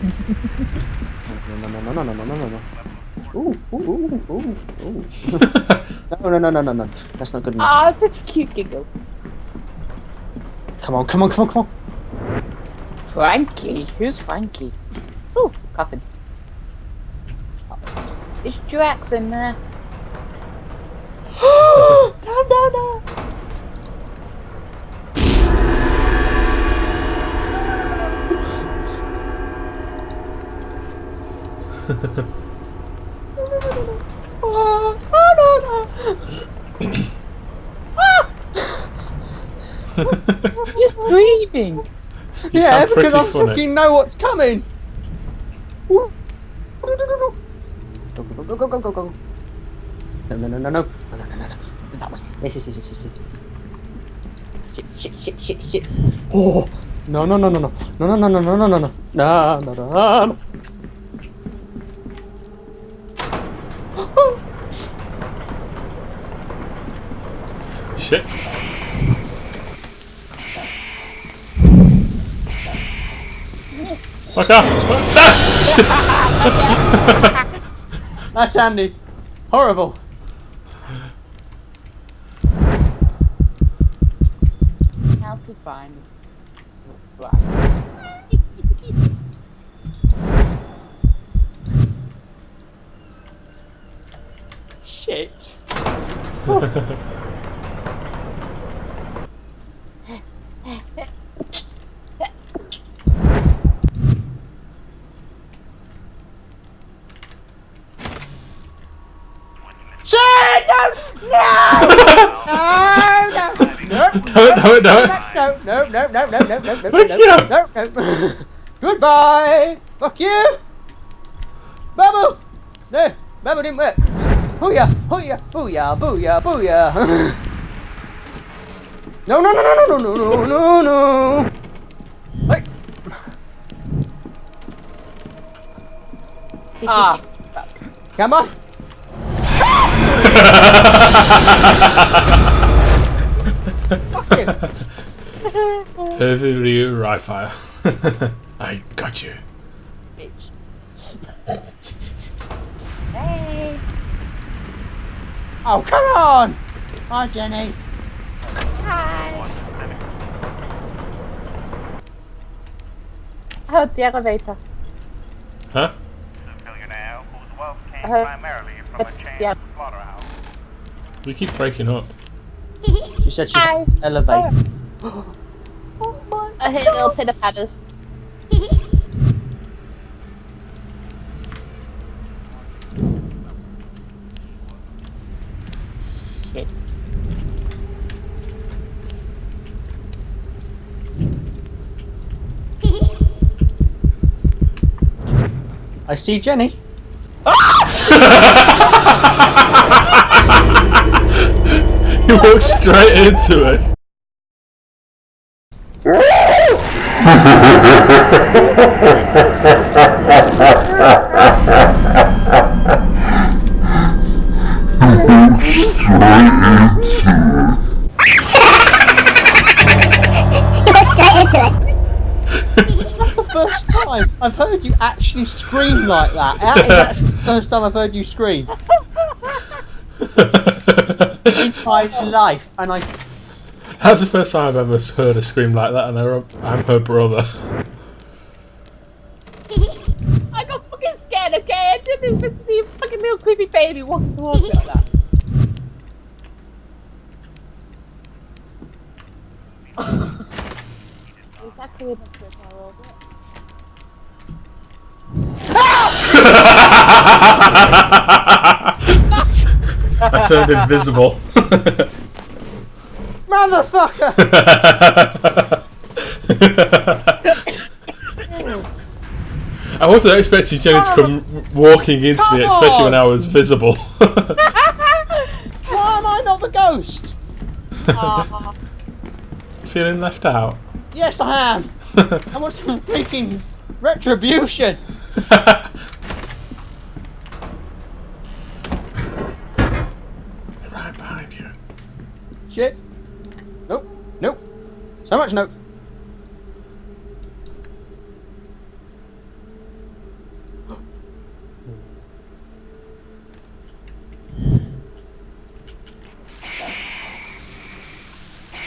No. Ooh. No. That's not good enough. Ah, such a cute giggle. Come on. Frankie. Who's Frankie? Oh, coffin. Is Drax in there? No. You're screaming. Yeah, because I fucking know what's coming. Go. No. That way. Yes. Shit. Oh. No. No. Shit. Fuck off! That's handy. Horrible. How to find black. Shit. Shit! No! No. Goodbye. Fuck you. Bubble. No, Bubble didn't work. Booyah. No. Hey. Ah. Come on. Fuck you. Perfectly Ryfire. I got you. Bitch. Hey. Oh, come on. Hi, Jenny. Hi. Oh, the elevator. Huh? Yeah. We keep breaking up. She said she elevate. I hit little pitter patters. Shit. I see Jenny. You walked straight into it. That's the first time I've heard you actually scream like that. That is actually the first time I've heard you scream in my life, and I. That's the first time I've ever heard her scream like that, and I'm her brother. I got fucking scared, okay? I didn't even see a fucking little creepy baby walking towards me like that. Exactly what I rolled it. I turned invisible. Motherfucker! I wasn't expecting Jenny to come walking into me, especially when I was visible. Why am I not the ghost? Feeling left out? Yes, I am. I want some freaking retribution. Right behind you. Shit. Nope. So much nope.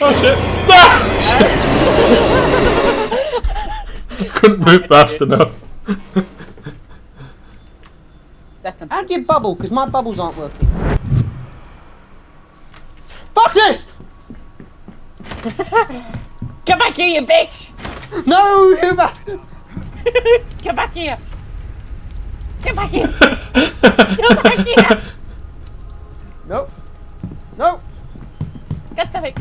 Oh shit! Ah! Couldn't move fast enough. How do you bubble? Because my bubbles aren't working. Fuck this! Come back here, you bitch! No, you bastard! Come back here! Come back here! Come back here! Nope. Nope. God damn it!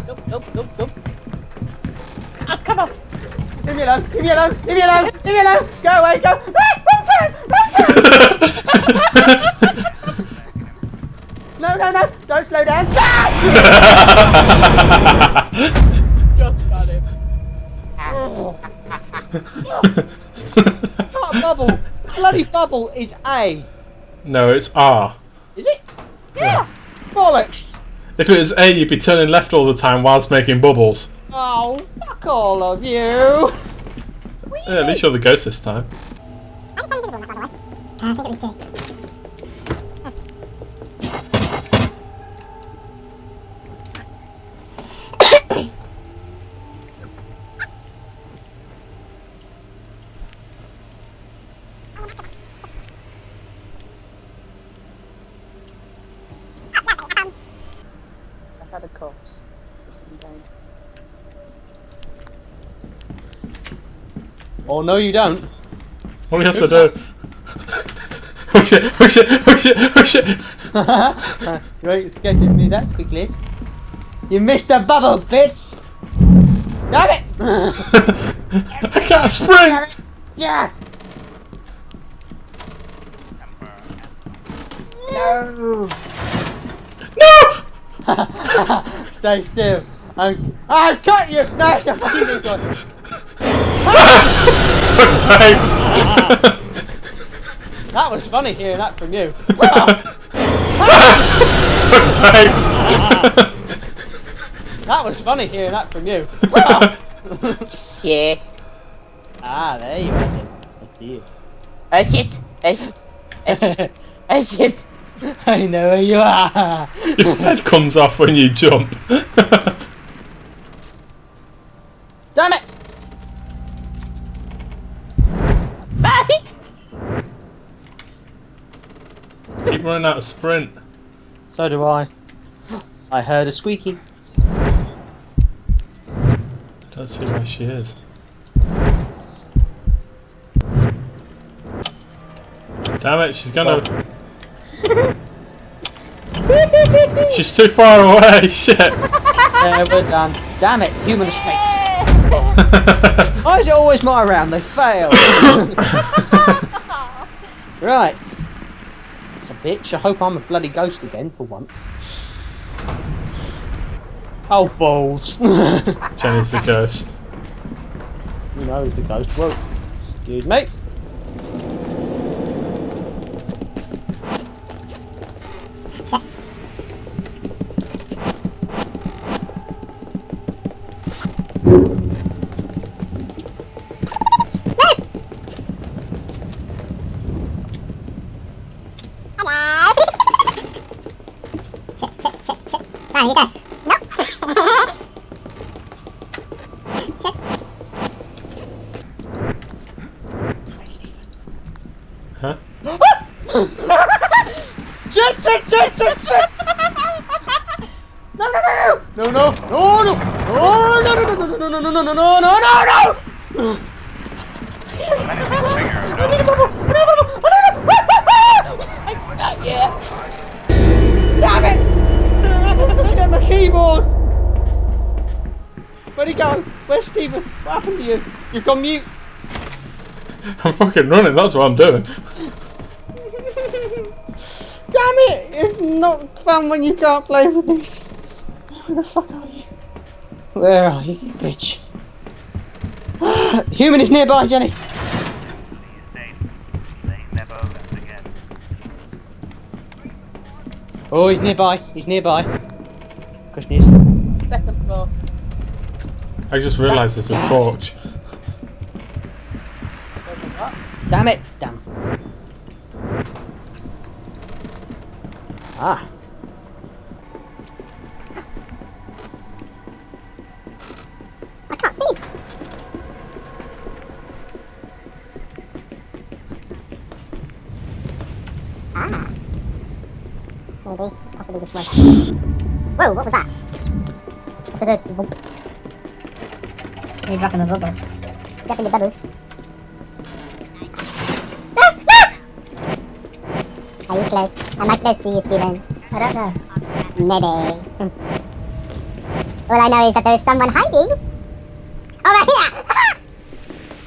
Nope, nope, nope, nope. Ah, come on! Leave me alone! Leave me alone! Leave me alone! Leave me alone! Go away! Go! No, no, no! Don't slow down! Just got him. Not a bubble! Bloody bubble is A. No, it's R. Is it? Yeah! Bollocks! If it was A, you'd be turning left all the time whilst making bubbles. Oh, fuck all of you! Yeah, at least you're the ghost this time. I think it was Jay. I've had a corpse. Oh, no, you don't. What yes, I do. Oh shit! Oh shit! Oh shit! Oh shit! Right, it's getting me that quickly. You missed the bubble, bitch! Damn it! I can't sprint! Yeah! No! No! Stay still. I've cut you! No, it's a fucking big one. For sakes! That was funny hearing that from you. For sakes! That was funny hearing that from you. Yeah. Ah, there you are. That's you. Oh shit! Oh shit! Oh shit! I know where you are. Your head comes off when you jump. Damn it! Bye! Keep running out of sprint. So do I. I heard a squeaky. Don't see where she is. Damn it, she's gonna... She's too far away, shit! Yeah, we're done. Damn it, human escape. Why is it always my round? They fail. Right. It's a bitch. I hope I'm a bloody ghost again for once. Oh, balls. Jenny's the ghost. Who knows the ghost? Whoa. Excuse me. Right, you go. Nope. Shit. Huh? Shit, shit, shit, shit, shit! No, no, no, no! No, no, no, no! No, no, no, no, no, no, no, no, no, no, no, no, no! I need a bubble! I need a bubble! I need a bubble! Not yet. Damn it! I'm looking at my keyboard! Where'd he go? Where's Stephen? What happened to you? You've gone mute. I'm fucking running, that's what I'm doing. Damn it! It's not fun when you can't play with these. Where the fuck are you? Where are you, you bitch? Human is nearby, Jenny. Oh, he's nearby. He's nearby. Question is, Second floor. I just realised there's a torch. damn it! Damn. Ah. maybe. Possibly this way. Whoa, what was that? What's it do? Bump. You're dropping the bubbles. Dropping the bubbles. Are you close? Am I close to you, Steven? I don't know. Maybe. All I know is that there is someone hiding. Over here!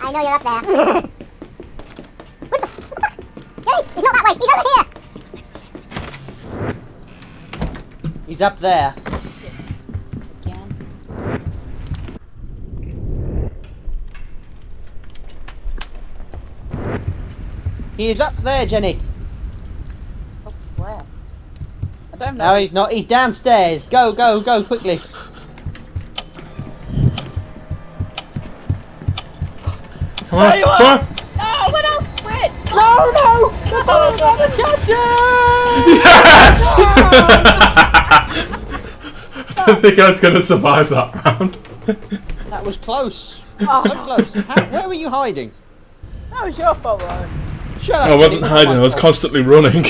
I know you're up there. What the fuck? Jenny, he's not that way. He's over here. He's up there. He is up there, Jenny. Oh, where? I don't know. No, he's not. He's downstairs. Go, go, go, quickly. Come on, There you come are. on. No, what else? Sprint! No, no! The ball about to catch him! Yes! I don't think I was going to survive that round. That was close. Oh. So close. Where were you hiding? That was your fault, Ryan. Shut up. I wasn't Jenny, hiding, I was constantly running.